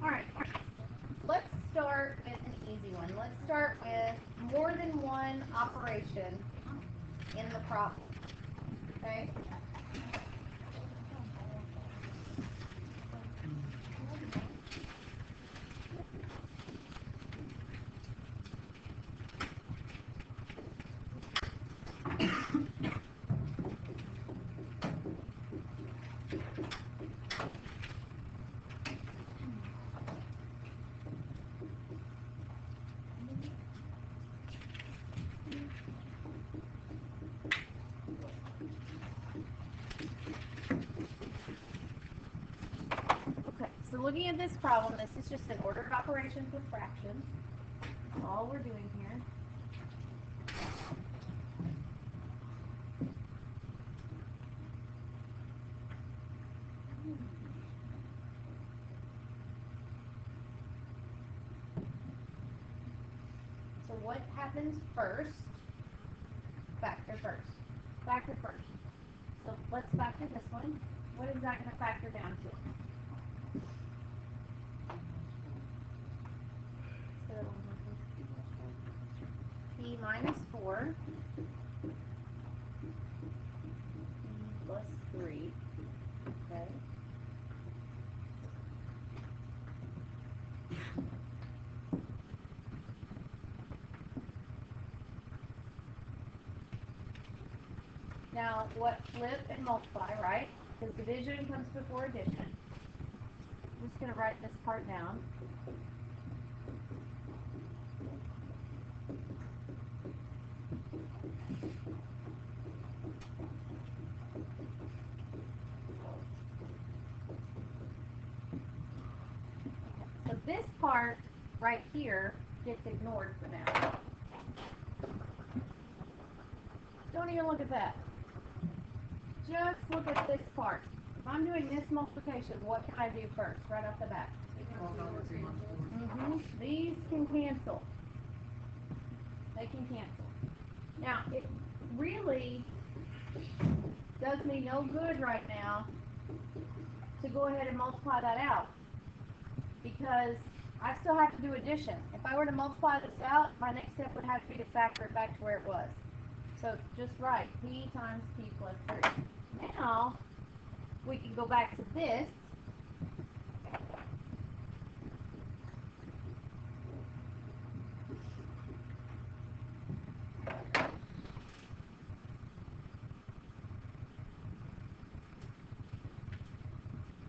Alright, let's start with an easy one. Let's start with more than one operation in the problem. Okay? Okay, so looking at this problem, this is just an ordered operations with fractions. That's all we're doing here. So what happens first? Factor first. Factor first. So let's factor this one. What is that going to factor down to? So p minus 4, p plus 3. Okay. Now, what flip and multiply, right? Because division comes before addition. I'm just going to write this part down. So this part right here gets ignored for now. Don't even look at that. Just look at this part. If I'm doing this multiplication, what can I do first, right off the bat? These can cancel. They can cancel. Now, it really does me no good right now to go ahead and multiply that out, because I still have to do addition. If I were to multiply this out, my next step would have to be to factor it back to where it was. So just write p times p plus 3. Now, we can go back to this.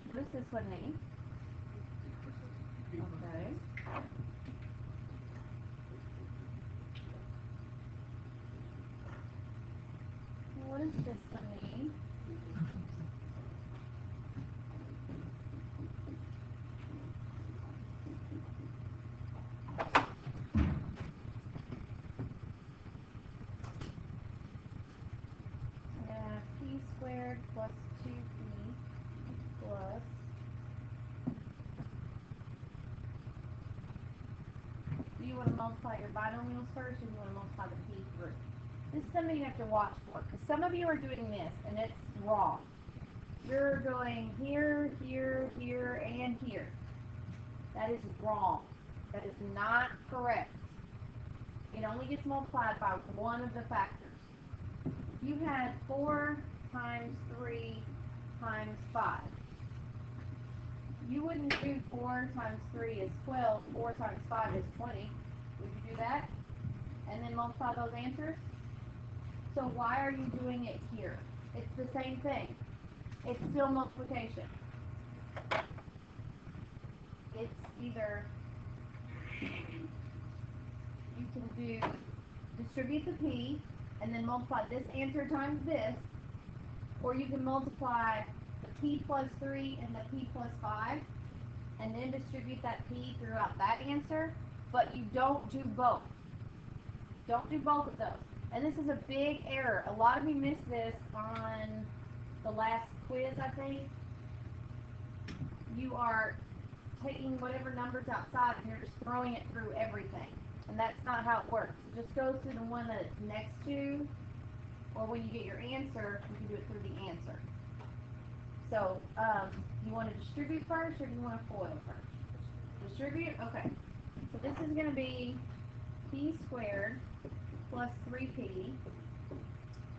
What does this one mean? Okay. What does this one mean? P squared plus 2p plus, do you want to multiply your binomials first, or do you want to multiply the p through? This is something you have to watch for, because some of you are doing this, and it's wrong. You're going here, here, here, and here. That is wrong. That is not correct. It only gets multiplied by one of the factors. If you had 4 times 3 times 5, you wouldn't do 4 times 3 is 12, 4 times 5 is 20. Would you do that? And then multiply those answers? So why are you doing it here? It's the same thing. It's still multiplication. It's either you can do distribute the p and then multiply this answer times this, or you can multiply the p plus 3 and the p plus 5 and then distribute that p throughout that answer, but you don't do both. Don't do both of those. And this is a big error. A lot of you missed this on the last quiz, I think. You are taking whatever numbers outside and you're just throwing it through everything. And that's not how it works. It just goes through the one that it's next to, or when you get your answer, you can do it through the answer. So, you want to distribute first, or do you want to FOIL first? Distribute? Okay. So this is going to be p squared plus 3p,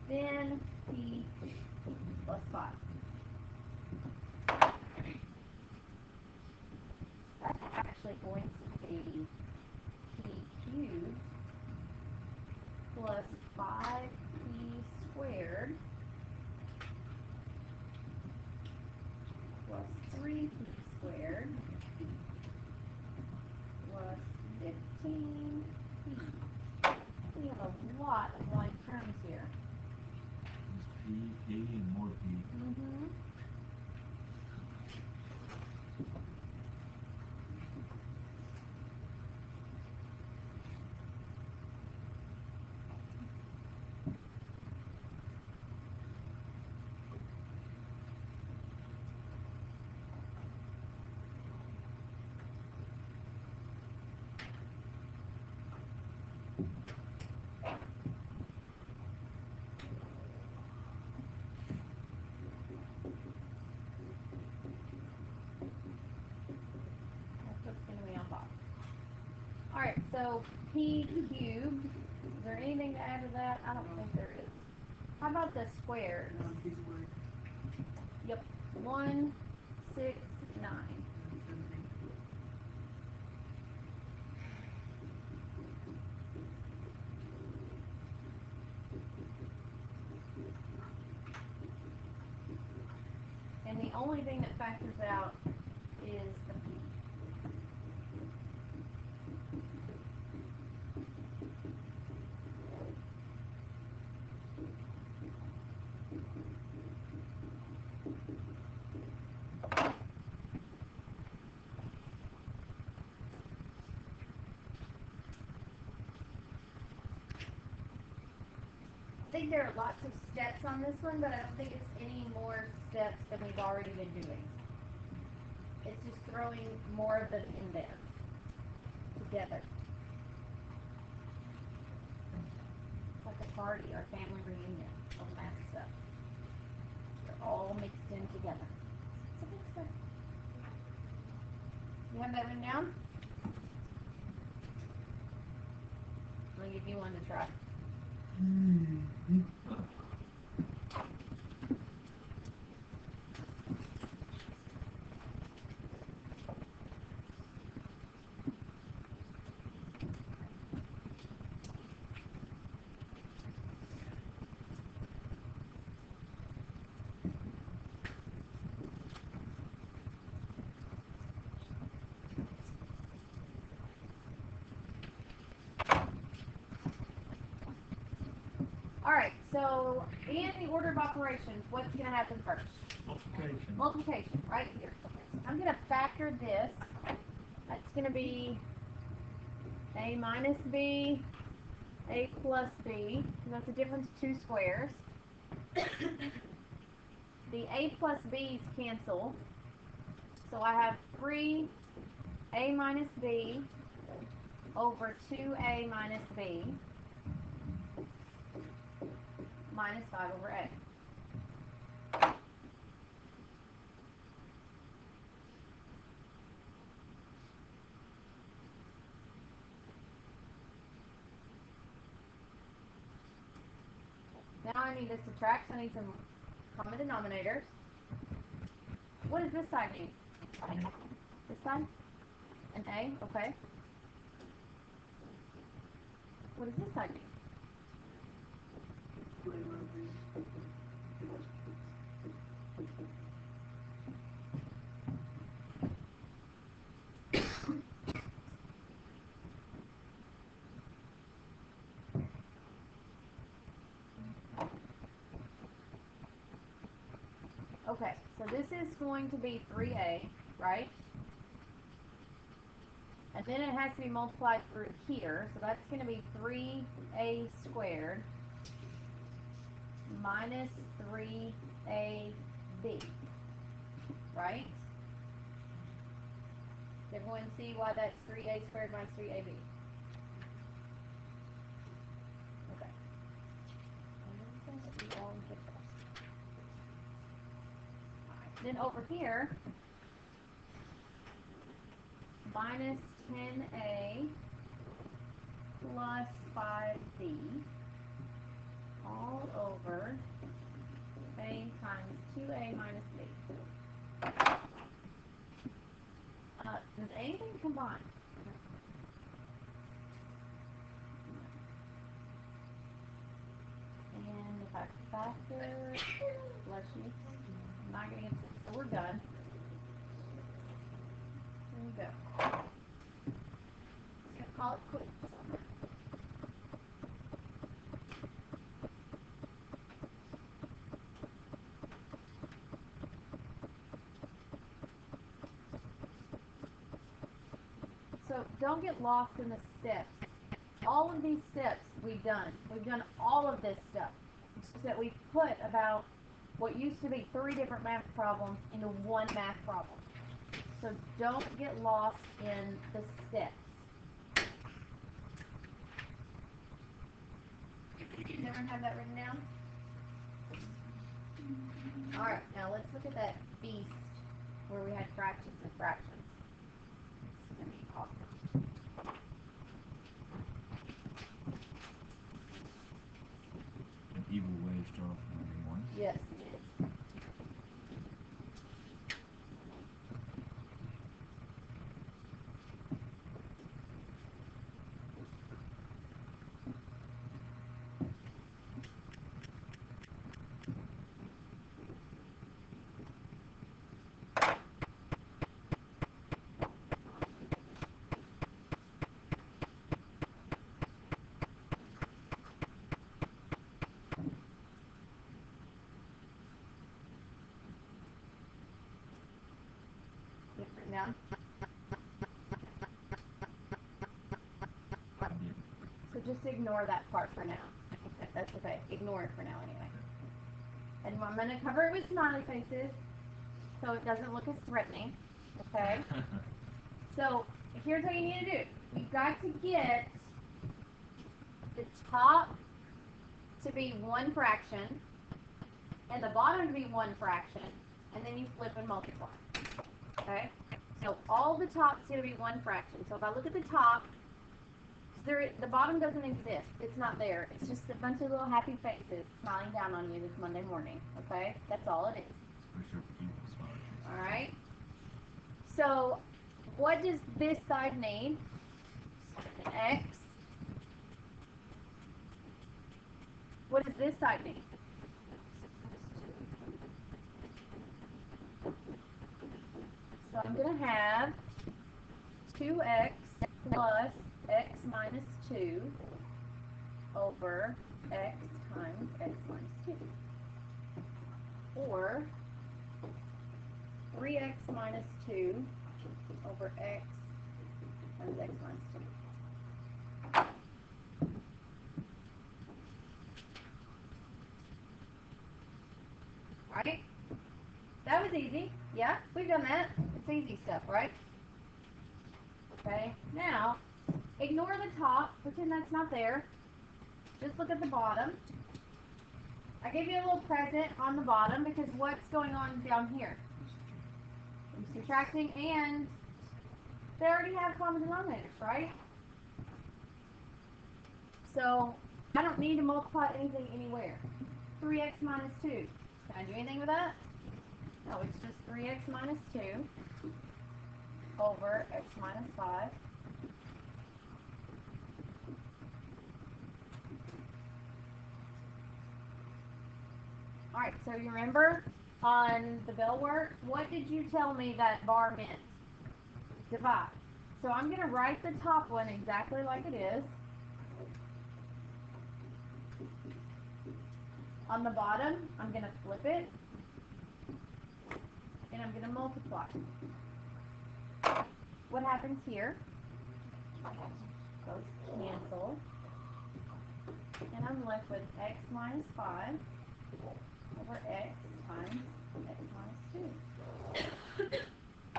then p plus 5. That's actually going to be p cubed plus 5p squared plus 3p squared plus 15p. We have a lot of like terms here. P, and more P. Mm-hmm. That's what's going to be on top. Alright, so p cubed. Is there anything to add to that? I don't think there is. How about the squares? Yep. 1, 6, 9. And the only thing that factors out is the p. I think there are lots of steps on this one, but I don't think it's any more steps than we've already been doing. It's just throwing more of them in there together. It's like a party or family reunion of math stuff. They're all mixed in together. It's a big step. You have that written down? I'll give you one to try. Alright, so in the order of operations, what's going to happen first? Multiplication. Multiplication, right here. Okay, so I'm going to factor this. That's going to be a minus b, a plus b. And that's the difference of two squares. The a plus b's cancel. So I have 3a minus b over 2a minus b minus 5 over a. Now I need to subtract, so I need some common denominators. What does this side mean? This side? An A? Okay. What does this side mean? Okay, so this is going to be 3a, right? And then it has to be multiplied through here, so that's going to be 3a squared minus 3ab, right? Does everyone see why that's 3a squared minus 3ab? Okay. Then over here, minus 10a plus 5b all over a times 2a minus b. Does anything combine? And if I factor, bless you, I'm not going to get this, so we're done. There you go. Just going to call it quits. So don't get lost in the steps. All of these steps we've done. We've done all of this stuff. It's just that we put about what used to be 3 different math problems into one math problem. So don't get lost in the steps. Does everyone have that written down? Alright, now let's look at that beast where we had fractions and fractions. It's going to be awesome. An evil way to start off Monday morning. Yes, it is. Now, I didn't. so just ignore that part for now. Okay, that's okay. Ignore it for now anyway. And I'm going to cover it with smiley faces so it doesn't look as threatening. Okay? So here's what you need to do. You've got to get the top to be 1 fraction and the bottom to be 1 fraction, and then you flip and multiply. Okay? So all the top's going to be 1 fraction. So if I look at the top, the bottom doesn't exist. It's not there. It's just a bunch of little happy faces smiling down on you this Monday morning. Okay? That's all it is. For sure, evil smiley face. Alright? So what does this side need? An X. What does this side need? So I'm going to have 2x plus x minus 2 over x times x minus 2. Or 3x minus 2 over x times x minus 2. Alright? That was easy. Yeah, we've done that. It's easy stuff, right? Okay, now, ignore the top, pretend that's not there. Just look at the bottom. I gave you a little present on the bottom because what's going on down here? I'm subtracting, and they already have common denominators, right? So, I don't need to multiply anything anywhere. 3x minus 2. Can I do anything with that? No, it's just 3x minus 2 over x minus 5. Alright, so you remember on the bell work, what did you tell me that bar meant? Divide. So I'm going to write the top one exactly like it is. On the bottom, I'm going to flip it, and I'm going to multiply. What happens here? Those cancel. And I'm left with x minus 5 over x times x minus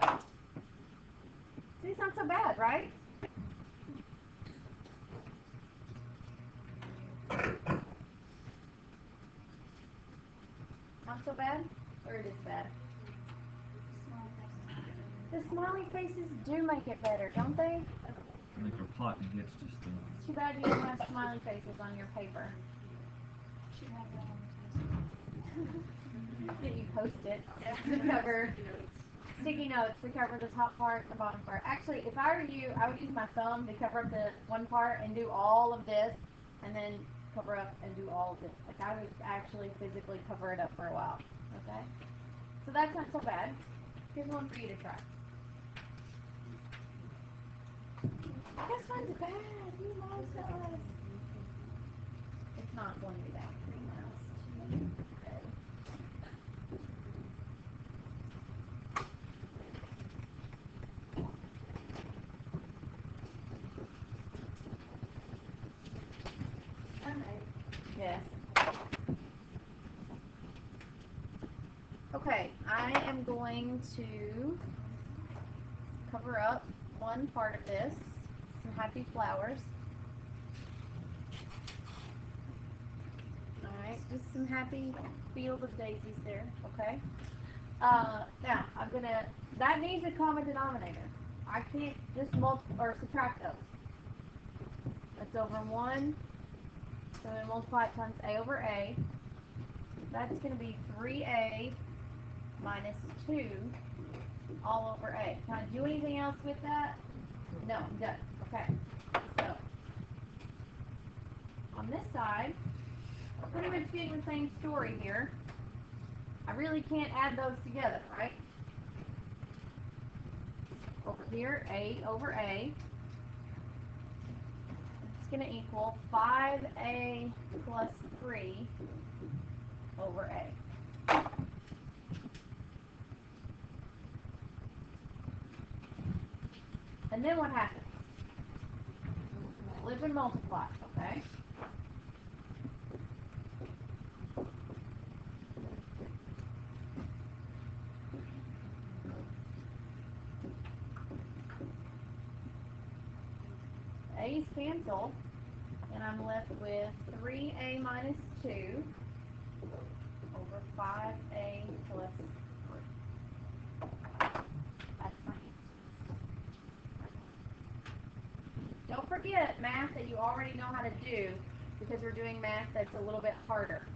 2. See, it's not so bad, right? Not so bad? Or it is bad? The smiley faces do make it better, don't they? And if you're plotting against us, though. It's too bad you don't have smiley faces on your paper. Should have that on the test. Yeah, you post it to cover sticky notes to cover the top part and the bottom part. Actually, if I were you, I would use my thumb to cover up the one part and do all of this, and then cover up and do all of this. Like I would actually physically cover it up for a while. Okay? So that's not so bad. Here's one for you to try. This one's bad. You lost us. It's not going to be that 3 miles. Okay. Alright. Yes. Okay, I am going to cover up one part of this. Some happy flowers. Alright, just some happy field of daisies there, okay? Now, that needs a common denominator. I can't just subtract those. That's over 1, so we multiply it times a over a. That's going to be 3a minus 2 all over a. Can I do anything else with that? No, I'm done. Okay, so on this side, we're pretty much getting the same story here. I really can't add those together, right? Over here, a over a. It's going to equal 5a plus 3 over a. And then what happens? Flip and multiply, okay? A's cancel, and I'm left with 3a minus 2 over 5a plus 3. That's my answer. Don't forget math that you already know how to do, because we're doing math that's a little bit harder.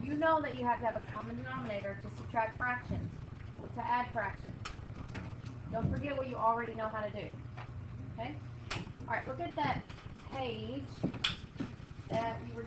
You know that you have to have a common denominator to subtract fractions, to add fractions. Don't forget what you already know how to do. Okay? Alright, look at that page that you were